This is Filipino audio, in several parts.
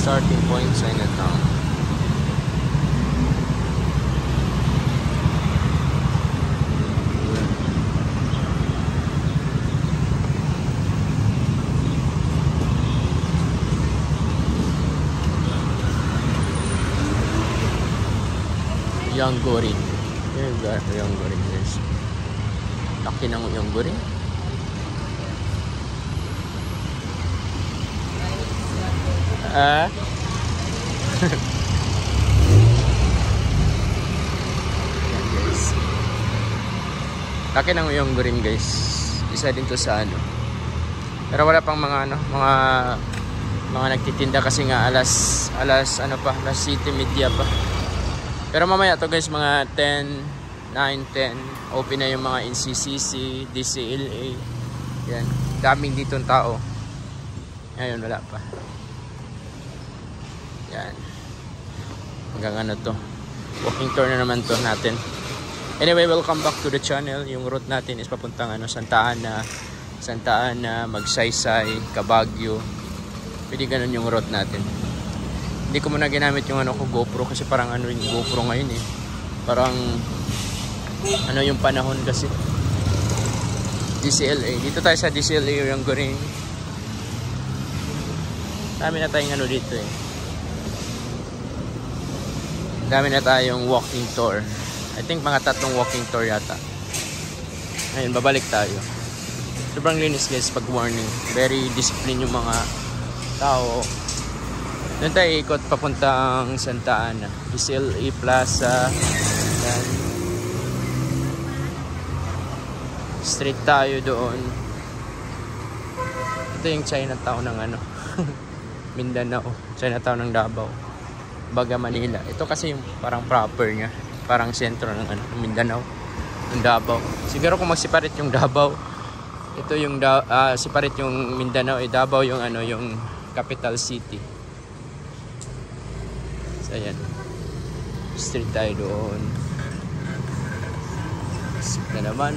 starting point, Chinatown. Yonggori. Here's the Yonggori, guys. Laki ng Yonggori. Yan, guys. Laki ng Yonggori, guys. Isa din to sa ano. Pero wala pang mga ano, mga nagtitinda kasi nga alas city media pa. Pero mamaya to guys, mga 10, 9, 10, open na yung mga NCCC, DCLA. Yan, daming ditong tao. Ngayon wala pa. Yan. Hanggang ano to. Walking tour na naman to natin. Anyway, welcome back to the channel. Yung route natin is papuntang Santa Ana, Magsaysay, Cabagyo. Pwede ganun yung route natin. Hindi ko muna ginamit yung GoPro kasi parang yung GoPro ngayon eh. Parang yung panahon kasi. DCLA. Dito tayo sa DCLA yung Yonggori. Dami na tayong dito eh. Dami na tayong walking tour. I think mga 3 walking tour yata. Ngayon, babalik tayo. Sobrang linis guys pag morning. Very disciplined yung mga tao. Doon tayo ikot papuntang Santa Ana, DCLA Plaza. Yan. Street tayo doon. Ito yung Chinatown ng Mindanao, Chinatown ng Davao, Baga, Manila. Ito kasi yung parang proper niya, parang sentro ng Mindanao, ng Davao. Siguro kung mag-separate yung Davao, ito yung separate yung Mindanao, Davao yung yung capital city. Ayan, street tayo doon. Na naman,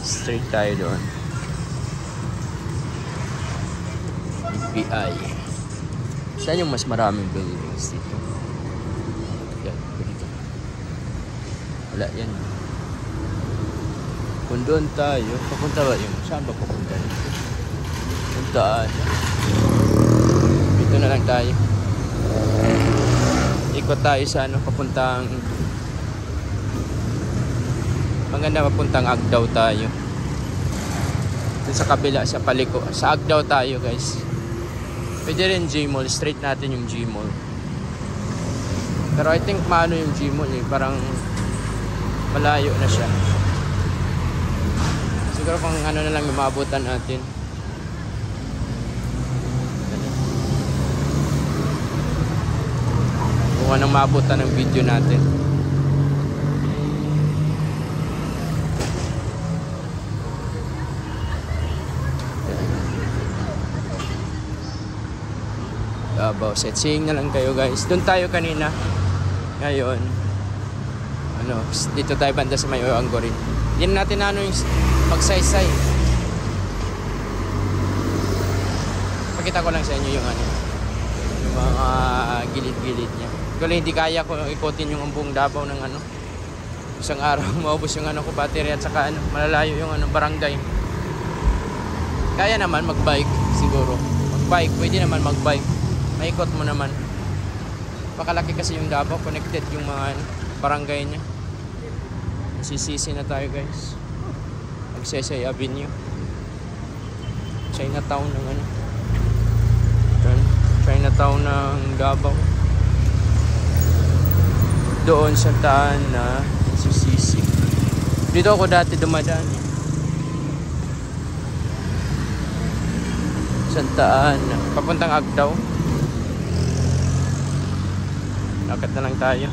street tayo doon. BI. Saan yung mas maraming buildings dito? Yan, dito. Wala yan. Kung doon tayo, papunta ba yung? Saan ba papunta? Puntaan. Dito na lang tayo. Ikot tayo sa papuntang maganda, papuntang Agdao tayo. Dun sa kabila, sa paliko, sa Agdao tayo guys. Pwede rin G-Mall, straight natin yung G-Mall. Pero I think maano yung G-Mall eh, parang malayo na siya. Siguro kung na lang yung maabutan natin. Kung anong maabutan ng video natin. Davao, sightseeing na lang kayo guys. Doon tayo kanina. Ngayon dito tayo banda sa may Yonggori. Hindi natin yung Magsaysay. Pakita ko lang sa inyo yung yung mga gilid-gilid niya. Kaya hindi kaya ko ikotin yung buong Davao ng isang araw maubos yung ko battery at saka malalayo yung barangay. Kaya naman magbike siguro. Magbike, pwede naman magbike. Maikot mo naman. Pakalaki kasi yung Davao, connected yung mga barangay niya. Sisisi na tayo guys. Magsaysay Avenue. Chinatown ng Chinatown ng Davao. Doon sa Ana, Sisisi. Dito ako dati dumadaan. Santa Ana, papuntang Agdao. Lakad na lang tayo.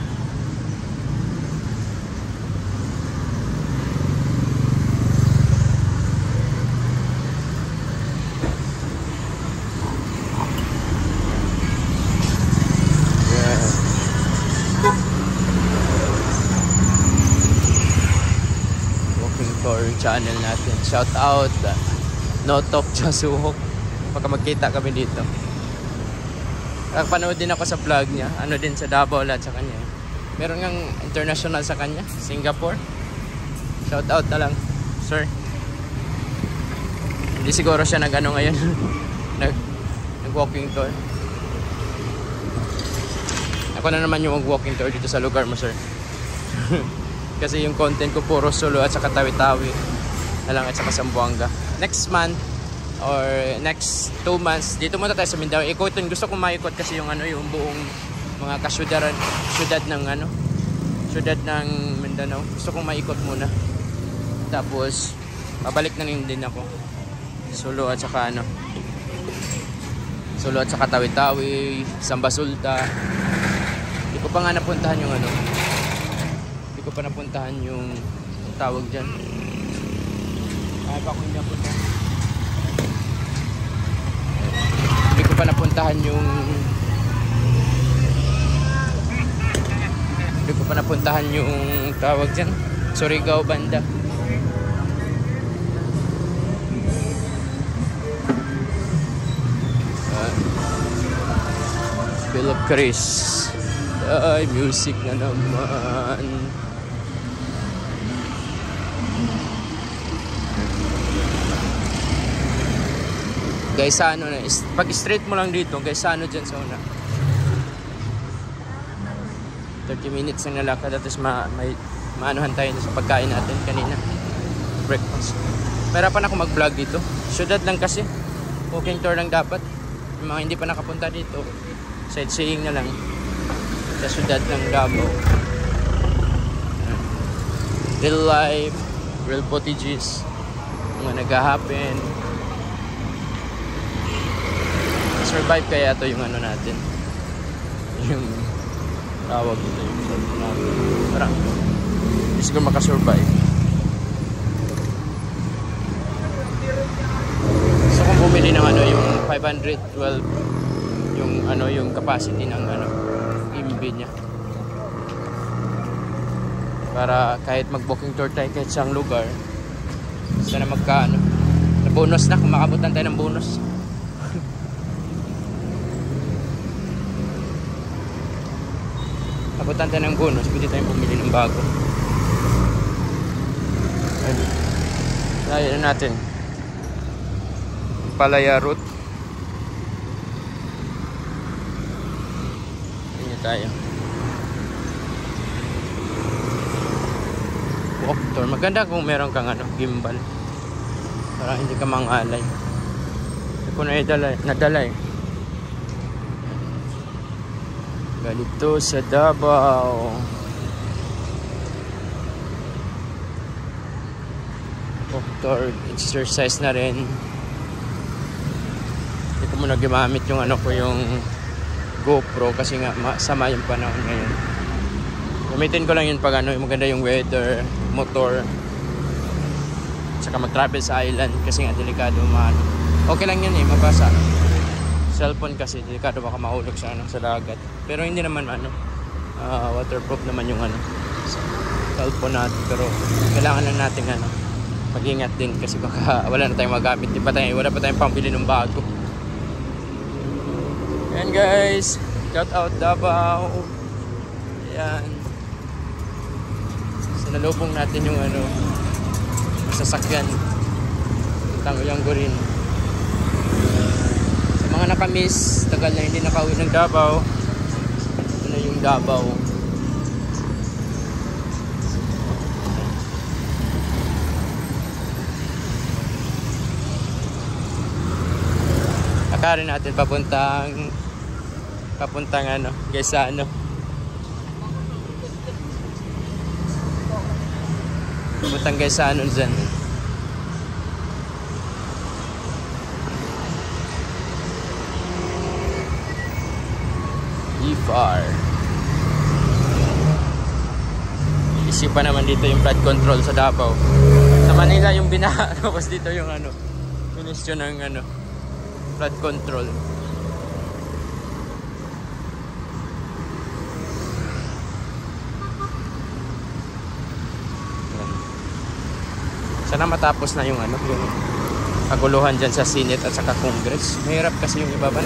Channel natin. Shout out Notok Jasuhok. Baka magkita kami dito. Nakapanood din ako sa vlog niya. Ano din sa Davao lahat sa kanya. Meron ngang international sa kanya. Singapore. Shout out na lang, sir. Hindi siguro siya nag-ano ngayon. Nag-walking tour. Ako na naman yung mag-walking tour dito sa lugar mo, sir. Kasi yung content ko puro Sulu at saka Tawi-Tawi na lang at saka Zamboanga. Next month or next 2 months dito muna tayo sa Mindanao. Ikutin, gusto kong maikot kasi yung ano, yung buong mga kasyudad ng ano, syudad ng Mindanao. Gusto kong maikot muna. Tapos babalik na din ako. Sulu at saka ano, Sulu at saka Tawi-Tawi, Samba Sulta. Hindi ko pa nga napuntahan yung ano. Hindi ko pa napuntahan yung tawag dyan. Ay pa kung hindi napunta. Hindi ko pa napuntahan yung tawag dyan. Surigao banda. Philip Chris. Ay, music na naman. Guys, ano na, pag straight mo lang dito, guys, ano dyan sa una. 30 minutes ang nalakad at maanuhan tayo sa pagkain natin kanina. Breakfast. Mahirapan ako mag-vlog dito. Syudad lang kasi. Walking tour lang dapat. Yung mga hindi pa nakapunta dito, sightseeing na lang sa syudad ng Davao. Real life, real footages, mga nag-happen. Survive kaya ito yung ano natin, yung tawag dito, yung parang hindi siguro makasurvive. So kung bumili ng ano, yung 512 yung ano, yung capacity ng ano, MB niya, para kahit mag-booking tour tayo kahit saang lugar, sana magkaano na bonus na, kung makabutan tayo ng bonus. Abutan tayo ng bonus, pwede tayong bumili ng bago. Ayun na natin, Palaya route. Ayun tayo. Walk tour. Maganda kung meron kang ano, gimbal, para hindi ka mangalay. Hindi ko nadala eh. Ganito sa Davao. Walk-tour, exercise na rin. Hindi ko muna gimamit yung ano ko, yung GoPro, kasi nga masama yung panahon ngayon. Gamitin ko lang yun pag ano, maganda yung weather, motor, saka mag-travel sa island, kasi nga delikado maano. Okay lang yan eh, mabasa. Cellphone kasi delikado, baka mahulog sa ano, sa dagat. Pero hindi naman ano, waterproof naman yung ano, cellphone natin. Pero kailangan lang natin ano, mag-ingat din, kasi baka wala na tayong magamit. Wala pa tayong pambili ng bago. Ayan guys, shout out Davao. Ayan, sinalubong natin yung ano, sasakyan Tangoyanggo rin. Mga nakamiss, tagal na hindi nakauwi ng Davao. Ito na yung Davao. Lakarin natin papuntang ano, Gaisano. Papuntang Gaisano dyan. Far. Isipan naman dito yung flood control sa Davao. Sa Manila yung binaha, tapos dito yung ano, ministry ng ano, flood control. Sana matapos na yung ano, yung kaguluhan dyan sa Senate at saka Congress. Mahirap kasi yung iba ba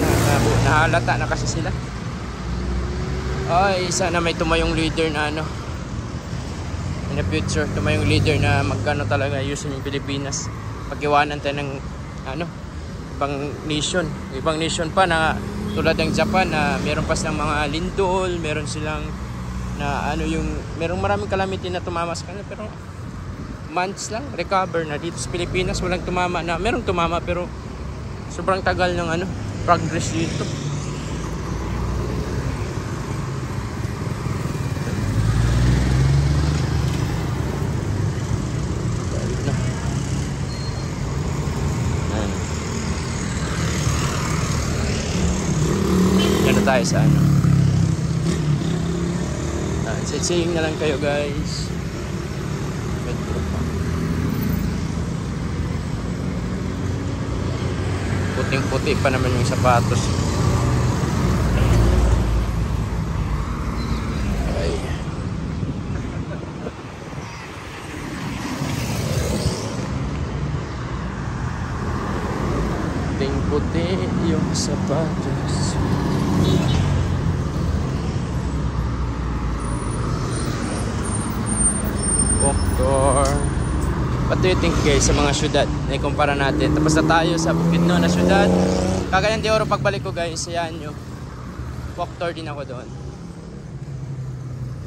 nahalata na kasi sila. Ay, sana may tumayong leader na ano in the future, tumayong leader na magkano talaga ayusin yung Pilipinas. Pag-iwanan tayo ng ano, ibang nation pa na tulad ng Japan na meron pa silang mga lindol, meron silang na ano yung merong maraming calamity na tumama sa kanila, pero months lang recover na. Dito sa Pilipinas walang tumama, na merong tumama pero sobrang tagal ng ano progress dito. Ano tayo sa ano, sightseeing na lang kayo guys. Metro pa, puting puti pa naman yung sapatos. Ay. Puting puti yung sapatos. Boktor. What do you think guys sa mga syudad? Ikumpara natin. Tapos na tayo sa Bukidnon na syudad. Cagayan de Oro pagbalik ko guys. Ayan nyo. Boktor din ako doon.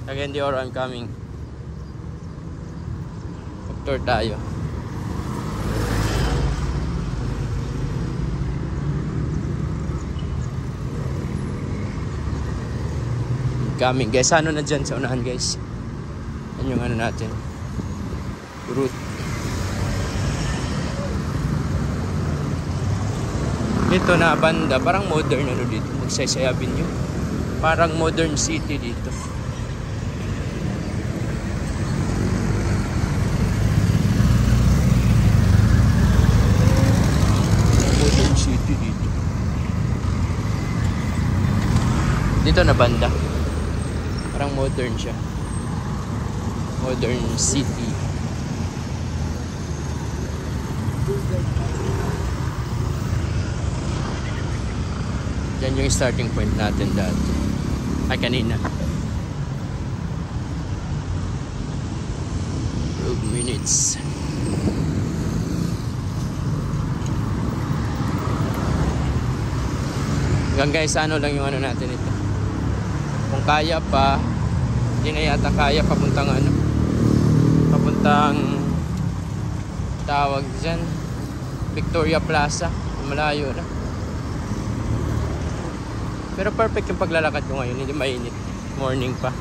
Cagayan de Oro, I'm coming. Boktor tayo. Coming guys. Ano na dyan sa unahan guys? Yan yung ano natin, route. Dito na banda, parang modern ano dito, Magsaysay Avenue. Parang modern city dito. Modern city dito. Dito na banda, parang modern siya. Modern city. Yan yung starting point natin dati. Ay kanina. 12 minutes. Hanggang guys, ano lang yung ano natin ito. Kung kaya pa, hindi na yata kaya papuntang ano, papuntang tawag dyan Victoria Plaza, malayo na. Pero perfect yung paglalakad ko ngayon, hindi mainit, morning pa.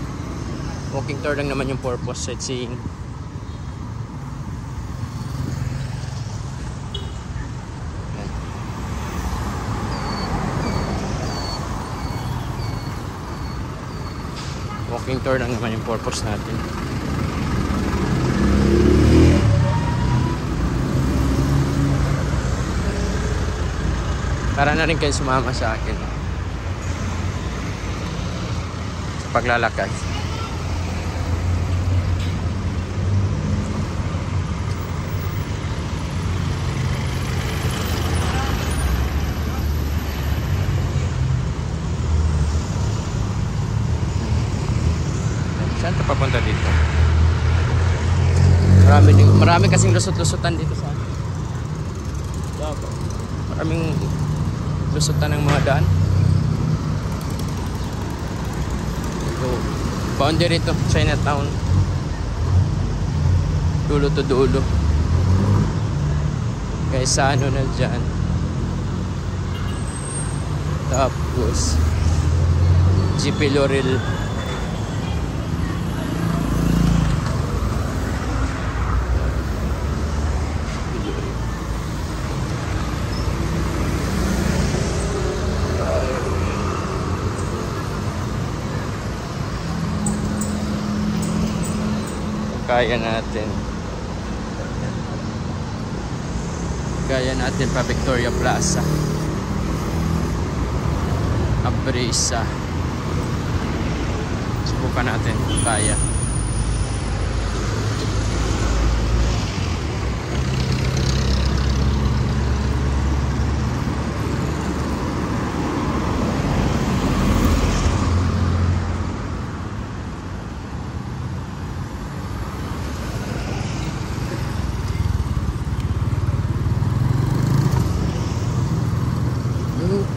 Walking tour lang naman yung purpose, sightseeing. Walking tour lang naman yung purpose natin. Para na rin kayo sumama sa akin sa paglalakad. Saan ito papunta dito? Marami kasing lusot-lusotan dito sa Davao. Maraming lusutan ng mga daan. So, boundary ito, Chinatown. Dulo to dulo. Kaya sa ano na dyan. Tapos GP Laurel. Kaya natin pa Victoria Plaza, Abrisa. Subukan natin kung kaya.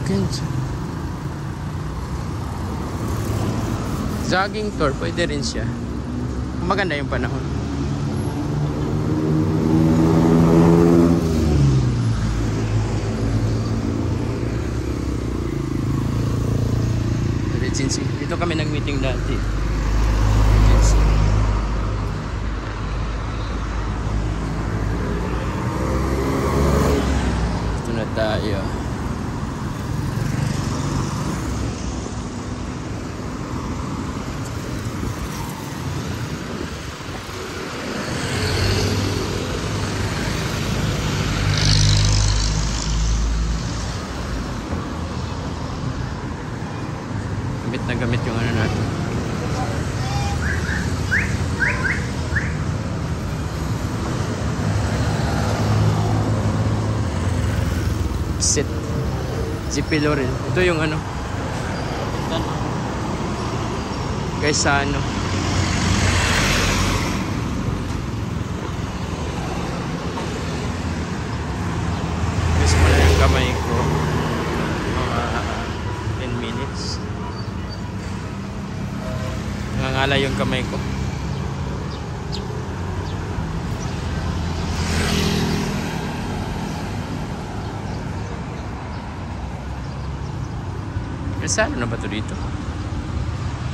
weekend. Jogging tour, pwede rin siya. Maganda yung panahon. Regency. Dito kami nag-meeting dati. Regency. Ito na tayo. Gamit na gamit yung ano natin. Sit. Zipiloril. Ito yung ano. Guys, sa ano. Guys, wala yung kamay ko. Mga 10 minutes. Nangangala yung kamay ko. Guys, ano na ba ito dito?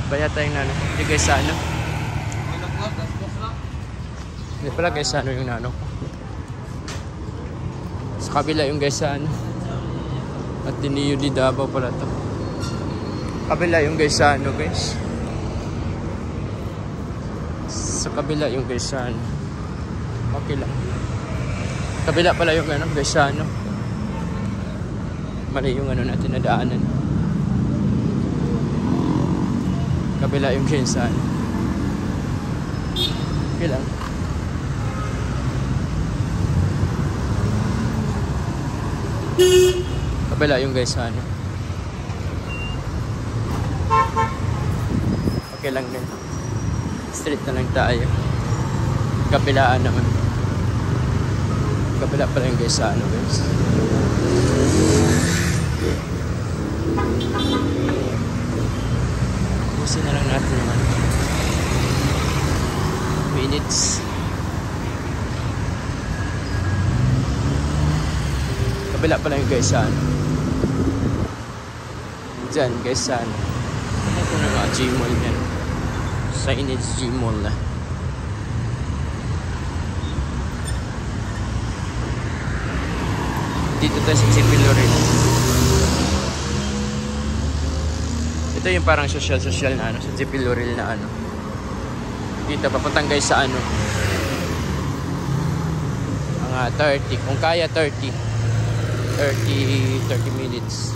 Ba yata yung nano? Hindi guys, ano? Hindi pala guys, ano yung nano ko? Sa kabila yung guys, ano? At Diniyo di Davao pala to. Kabila yung guys, ano guys? Sa kabila yung guys, ano? Okay lang. Kabila pala yung ano guys, ano? Mali yung ano natin na daanan. Kabila yung guys, ano? Okay lang. Kabila yung guys, ano? Okay lang din. Straight na lang tayo. Kabilaan naman. Kabila pala yung guys, ano guys? Busin na lang natin yung ano. Minutes. Kabila pala yung guys, ano? Diyan guys, ano? Ito na mga Gmall yan. Signage Gmall na. Dito tayo sa Zipiloril. Ito yung parang social na ano, sa Zipiloril na ano. Dito papuntang guys sa ano. Mga 30, kung kaya 30 minutes.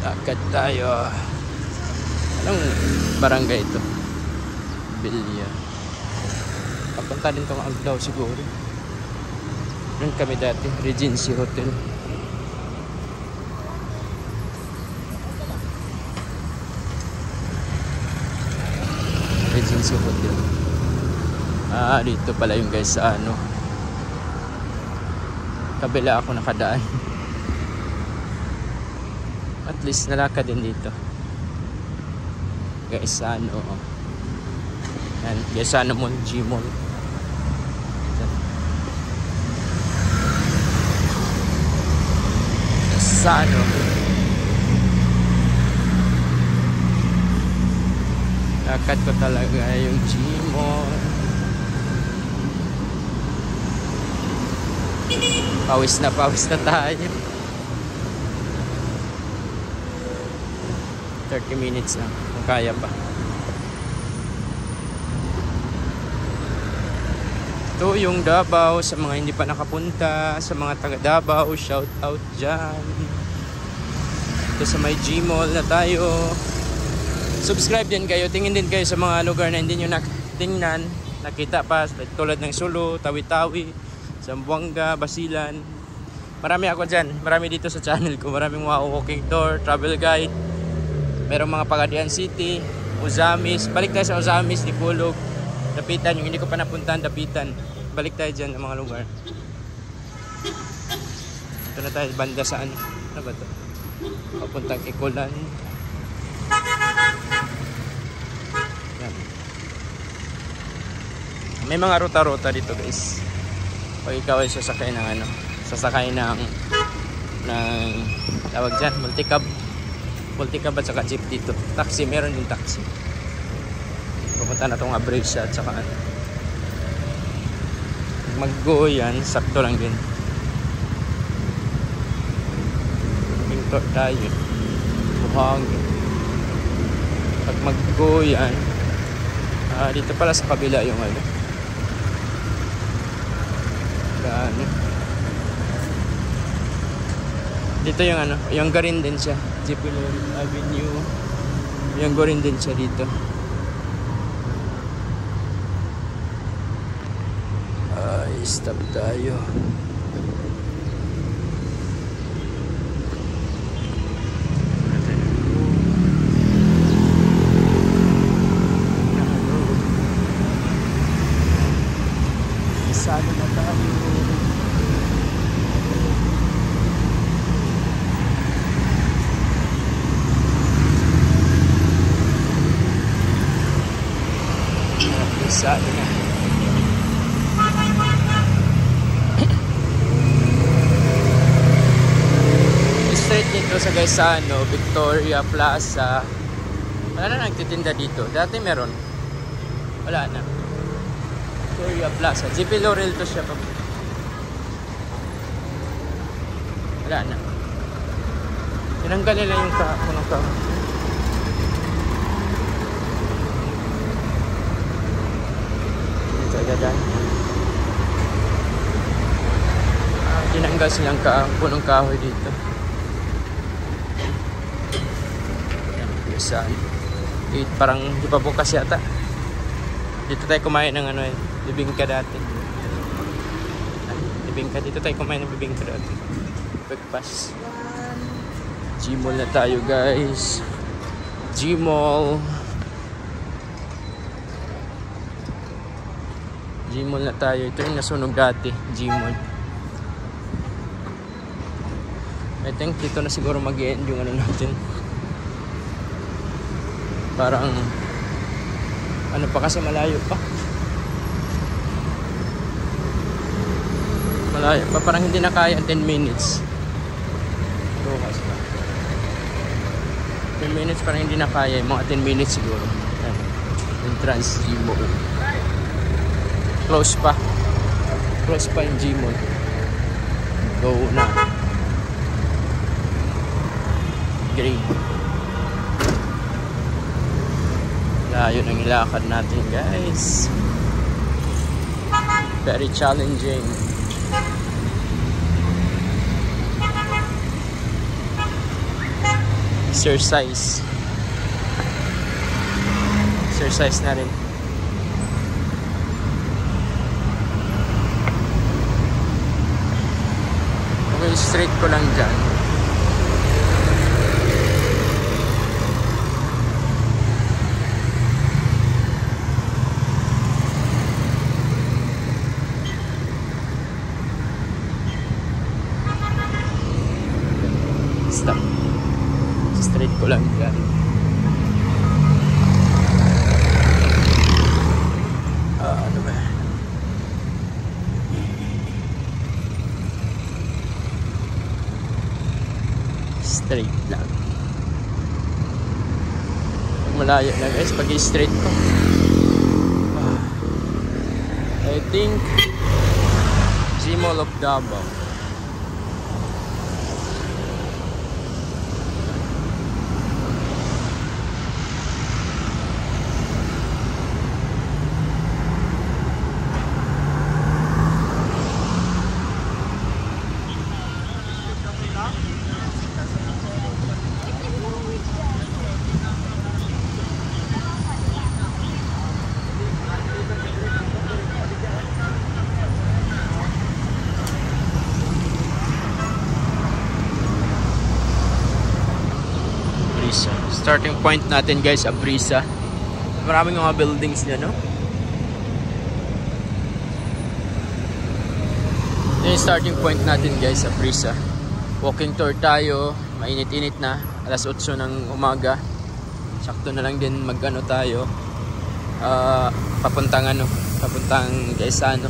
Lakad tayo. Anong barangay ito? Bilya. Papunta din itong Agdao siguro. Doon kami dati, Regency Hotel. Regency Hotel. Ah, dito pala yung guys sa ano. Kabila ako nakadaan. At least nalakad din dito. Guys, ano. Yan, guys, ano mo, Gmall. Sa ano. Lakad ko talaga yung Gmall. Pawis na tayo. 30 minutes na, kung kaya pa. Ito yung Davao, sa mga hindi pa nakapunta, sa mga taga Davao, shout out dyan. Ito sa may Gmall na tayo. Subscribe din kayo, tingin din kayo sa mga lugar na hindi nyo natingnan, nakita pa, tulad ng Sulu, Tawi-Tawi, Zamboanga, Basilan. Marami ako dyan. Marami dito sa channel ko. Maraming mga walking tour, travel guide. Merong mga Pagadian City, Ozamis. Balik tayo sa Ozamis, Dipolog, Dapitan. Yung hindi ko pa napuntahan, Dapitan. Balik tayo dyan ng mga lugar. Ito na tayo banda sa ano. Ano ba ito? Papuntang Ikolan. Yan. May mga ruta-ruta dito guys. Pag ikaw ay sasakay ng ano, sasakay ng tawag dyan, multicab at saka jeep dito. Taxi, meron yung taxi. Pupunta na itong Abresia at saka ano. Mag-go yan, sakto lang din. Pintor tayo. Buhangin. Pag mag-go yan, dito pala sa kabila yung ano. Dito yung ano, yung garin din siya. Jipilon Avenue. Yung garin din siya dito. Stop tayo. Salo na tayo. Salo na. Straight dito sa Gaisano, Victoria Plaza. Wala na nagtitinda dito. Dati meron. Wala na. Victoria Plaza. GP Laurel to siya. Wala na. Tinanggal nila yung kahapon ng kahapon. Dito agad. Tinanggal silang punong kahoy dito. Yan, parang di pa bukas yata. Dito tayo kumain ng ano eh, bibingka dati. Bibingka, dito tayo kumain ng bibingka dati. Breakfast. Gmall na tayo guys. Gmall. Gmall na tayo. Ito yung nasunog dati, Gmall. I think dito na siguro mag-end yung ano natin. Parang ano pa kasi malayo pa. Malayo pa, parang hindi na kaya 10 minutes. Bukas pa. 10 minutes parang hindi na kaya, mga 10 minutes siguro. Ayan. Entrance Gmall. Close pa. Close pa yung Gmall. Go na. Green. Layo ng ilakad natin guys. Very challenging. Exercise na rin. Okay, straight ko lang dyan. Stop. Straight ko lang dyan. Ano ba? Straight lang. Malayo na guys pag straight ko. I think Gmall of Davao. Starting point natin guys, Abrisa. Maraming mga buildings dyan, no? Ito yung starting point natin guys, Abrisa. Walking tour tayo, mainit-init na, alas 8 ng umaga. Sakto na lang din mag-ano tayo. Papuntang Gaisano.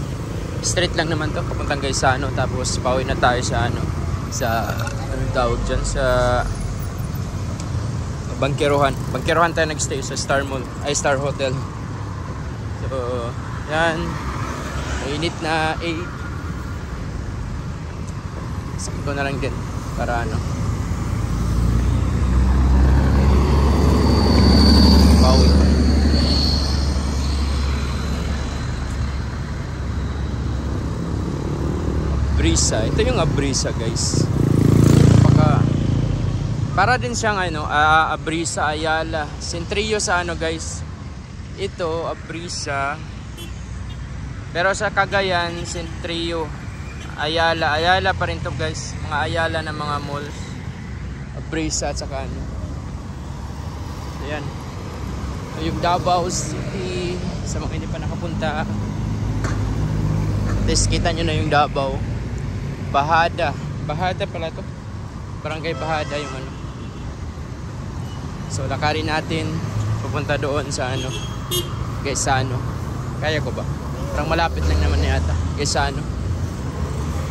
Straight lang naman to, papuntang Gaisano. Tapos pauwi na tayo sa anong tawag dyan, sa Bangkirohan tayo nagstay sa Star Hotel. So yan, mainit na 8. Sakto na lang din para ano, pauwi. Abrisa. Ito yung Abrisa guys. Para din siyang Abrisa, Ayala, Centrillo sa ano guys. Ito Abrisa. Pero sa Cagayan, Centrillo, Ayala pa rin to guys. Mga Ayala na mga malls. Abrisa at saka ano. Ayan. Yung Davao City, sa mga hindi pa nakapunta. Tapos kita nyo na yung Davao. Bahada pala to. Barangay Bahada yung ano. So lakarin natin pupunta doon sa ano, Gaisano. Kaya ko ba? Parang malapit lang naman yata. Gaisano.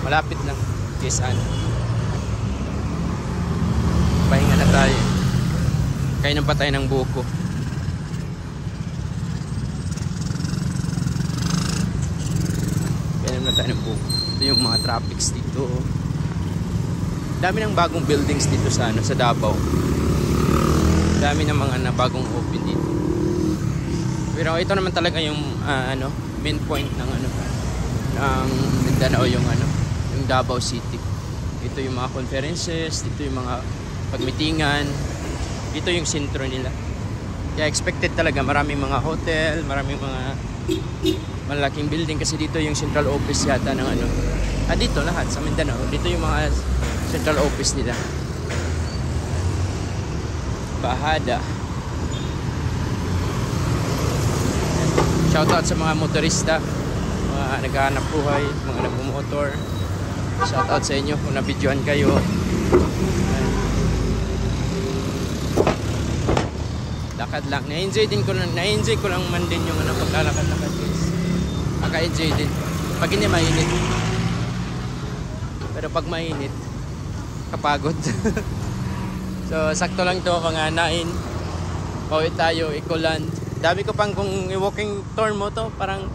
Malapit lang. Gaisano. Pahinga na tayo. Kain ng patay ng buko. Kain ng patay ng buko. Ito yung mga traffics dito. Dami ng bagong buildings dito sa ano, sa Davao. Dami ng mga bagong open dito. Pero ito naman talaga yung main point ng ng Mindanao, yung yung Davao City. Ito yung mga conferences, dito yung mga pagmitingan. Dito yung sentro nila. Kaya expected talaga maraming mga hotel, maraming mga malaking building kasi dito yung central office yata ng dito lahat sa Mindanao. Dito yung mga central office nila. Bahada. Shoutout sa mga motorista, mga naghahanap buhay, mga nagmumotor. Shoutout sa inyo kung nabidyohan kayo. Lakad lang. Na-enjoy ko lang man din yung paglalakad-lakad guys. Maka-enjoy din. Pag hindi mainit. Pero pag mainit, kapagod. So sakto lang to, mga 9. Pauwi tayo, Ecoland. Dami ko pang kung i-walking tour mo to, parang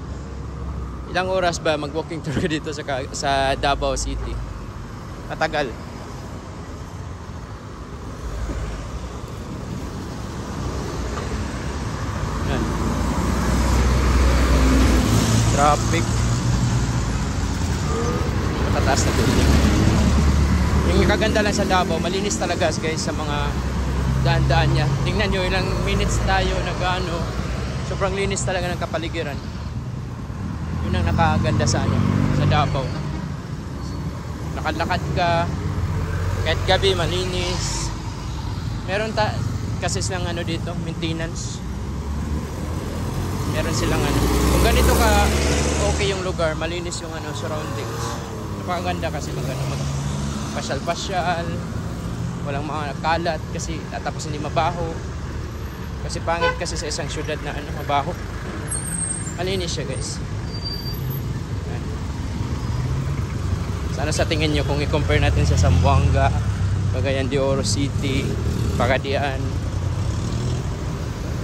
ilang oras ba mag-walking tour ka dito sa Davao City. Matagal. Yan. Traffic. Matataas na building. Yung kaganda lang sa Davao, malinis talaga guys sa mga daan-daan niya. Tingnan nyo, ilang minutes tayo nag-ano. Sobrang linis talaga ng kapaligiran. Yun ang nakaganda sa sa Davao. Lakad-lakad ka, kahit gabi malinis. Meron kasi silang dito, maintenance. Meron silang kung ganito ka okay yung lugar, malinis yung surroundings. Napakaganda kasi pasyal-pasyal, walang mga kalat kasi tapos hindi mabaho. Kasi pangit kasi sa isang syudad na mabaho. Malinis siya guys. Ayan. Sana sa tingin nyo kung i-compare natin sa Zamboanga, Cagayan de Oro City, Pagadian,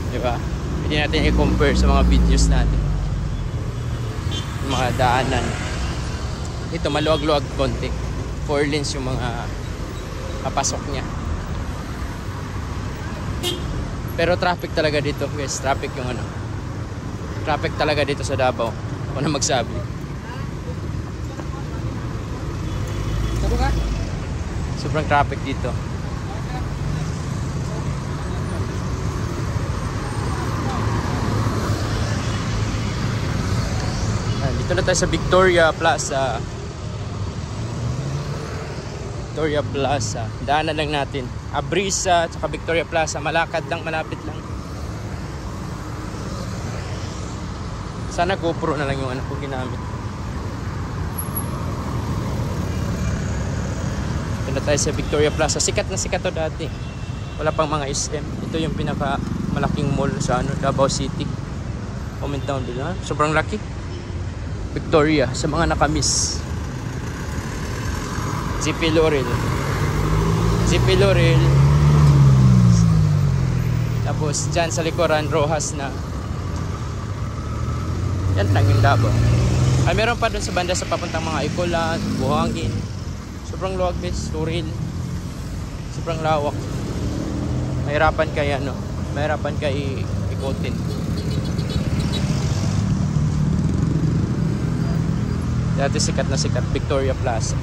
diba? Pwede natin i-compare sa mga videos natin, yung mga daanan. Ito maluwag-luwag konti. 4 lanes yung mga papasok niya. Pero traffic talaga dito guys. Traffic yung traffic talaga dito sa Davao. Ako na magsabi. Sobrang traffic dito. Dito na tayo sa Victoria Plaza. Victoria Plaza. Daanan lang natin. Abrisa, tsaka Victoria Plaza. Malakad lang, malapit lang. Sana GoPro na lang yung anak ko ginamit. Ito na tayo sa Victoria Plaza. Sikat na sikat to dati. Wala pang mga SM. Ito yung pinaka malaking mall sa Davao City. Comment down below. Sobrang laki. Victoria sa mga nakamiss. GP Laurel. GP Laurel. Tapos dyan sa likuran Rojas na. Yan lang yung Davao. Ay meron pa dun sa banda sa papuntang mga Ikolat, Buhangin. Sobrang luwag guys, Laurel. Sobrang lawak. Mahirapan kay ano, mahirapan kay ikutin. Dati sikat na sikat Victoria Plaza.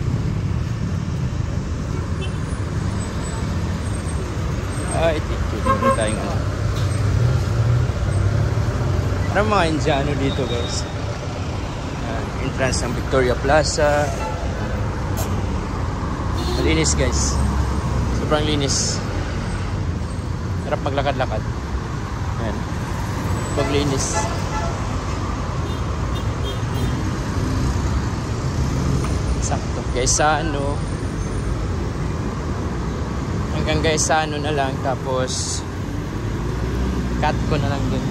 Ay, ito tayong ano. Parang mga Indiano dito guys. Entrance ng Victoria Plaza. Malinis guys. Sobrang linis. Harap maglakad-lakad. Ayan. Paglinis. Sakto. Gaisano. Hanggang Gaisano na lang. Tapos cut ko na lang dun.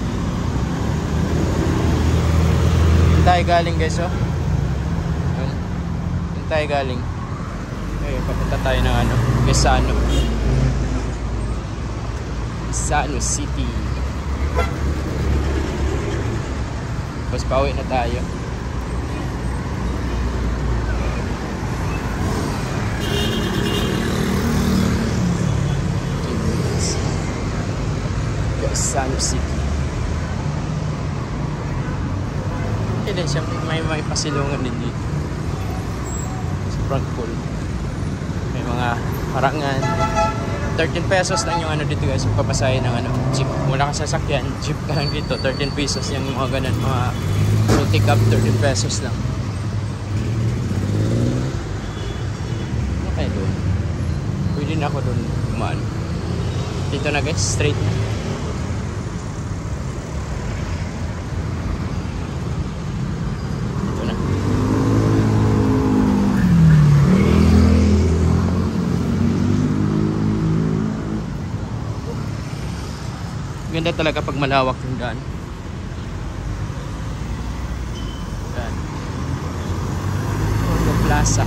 Tayo galing guys, oh. Yun tayo galing. Okay, papunta tayo ng ano, Quezano. Quezano City. Tapos pauwi na tayo. Quezano City. Din siyempre may pasilungan din dito. Sobrang cool. May mga harangan. 13 pesos lang yung ano dito guys, yung papasahe ng ano, jeep. Wala ka sasakyan, jeep ka lang dito. 13 pesos yung mga ganun, mga multi-cab, 13 pesos lang. Ano kaya doon? Pwede na ako doon kumaan. Dito na guys, straight na. Ganda talaga pag malawak yung daan. Daan. Ordo Plaza.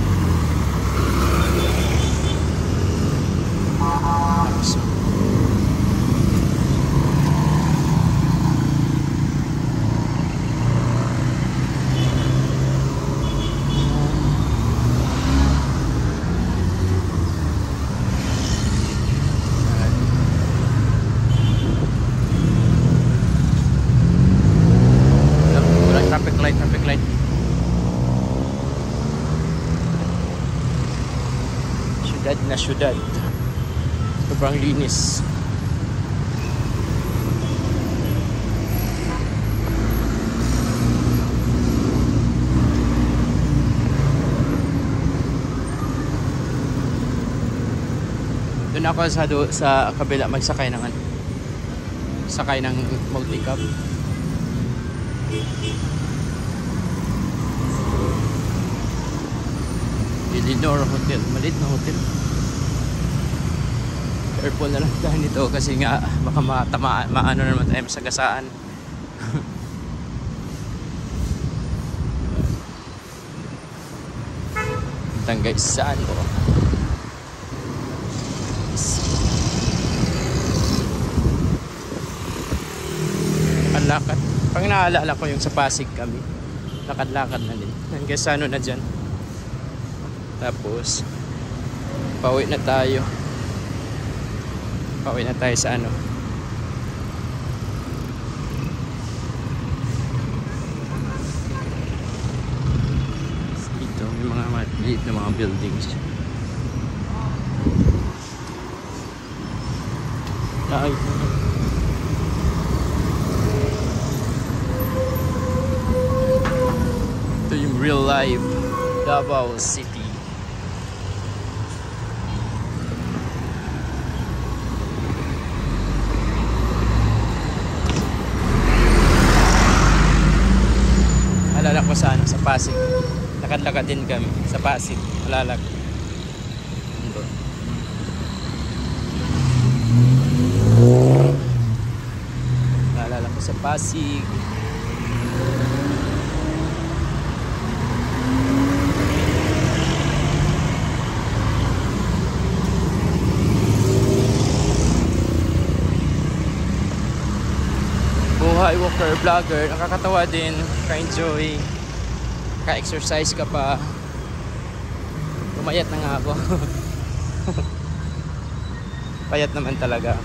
Traffic light. Syudad na syudad. Sobrang linis. Doon ako sa kabila magsakay ng ano. Sakay ng multi-cab. Elinor Hotel, maliit na hotel. Careful na lang tayo nito kasi nga baka maano na naman tayo masagasaan. Tanggay saan ko. Ang lakad. Pag naalala ko yung sa Pasig kami, lakad-lakad na din. Hanggang sa ano na dyan. Tapos pauwi na tayo. Pauwi na tayo sa ano. Dito may mga maliit na mga buildings. Ay. Ito yung real life Davao City. lakad din kami sa Pasig, Malalag. Naalala ko sa Pasig. Buhay walker vlogger, nakakatawa din, ka-enjoy, ka-exercise ka pa. Pumayat na nga ako. Payat naman talaga.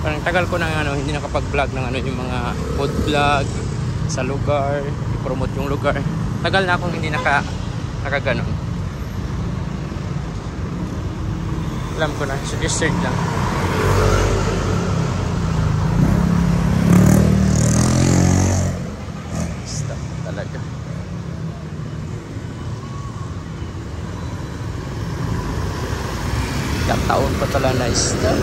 Parang tagal ko nang hindi nakapag-vlog ng yung mga food vlog sa lugar, i-promote yung lugar. Tagal na akong hindi nakaganon. Alam ko na, suggested lang. Stop talaga. Taon pa talaga na stop.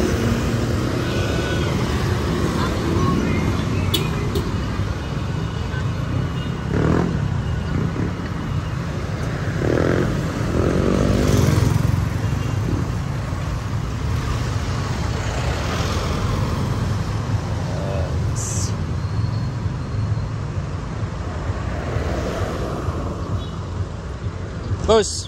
Boss.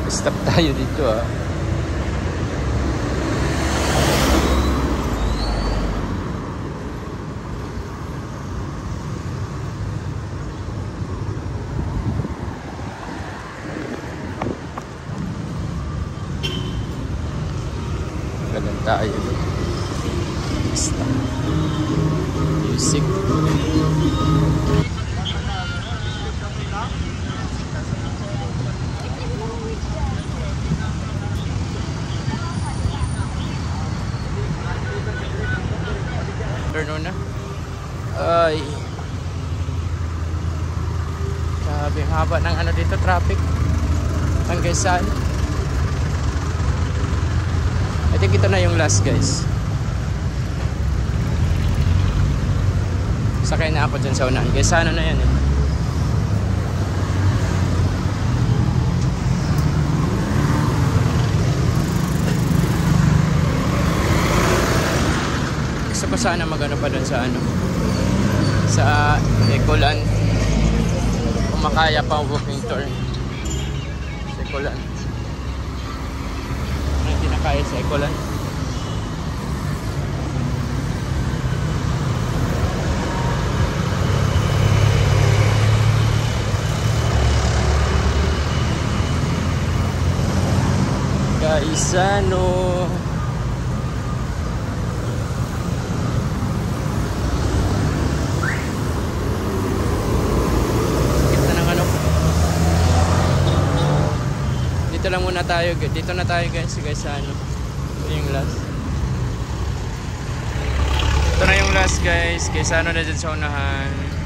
Stop tayo dito ah. Ganun tayo. Stop. Music. Afternoon na. Ay. Grabe, haba ng dito, traffic. Hanggang saan? I think ito na yung last, guys. Sakay na ako dyan sa unahan. Guys, sana na yan eh. Gusto ko sana magano pa dun sa sa Ecoland. Kung makaya pa walking tour sa Ecoland. Hindi na kaya sa Ecoland. Isano kita ng dito lang muna tayo, dito na tayo guys sa ito yung last, ito na yung last guys, kaysa na dyan sa unahan.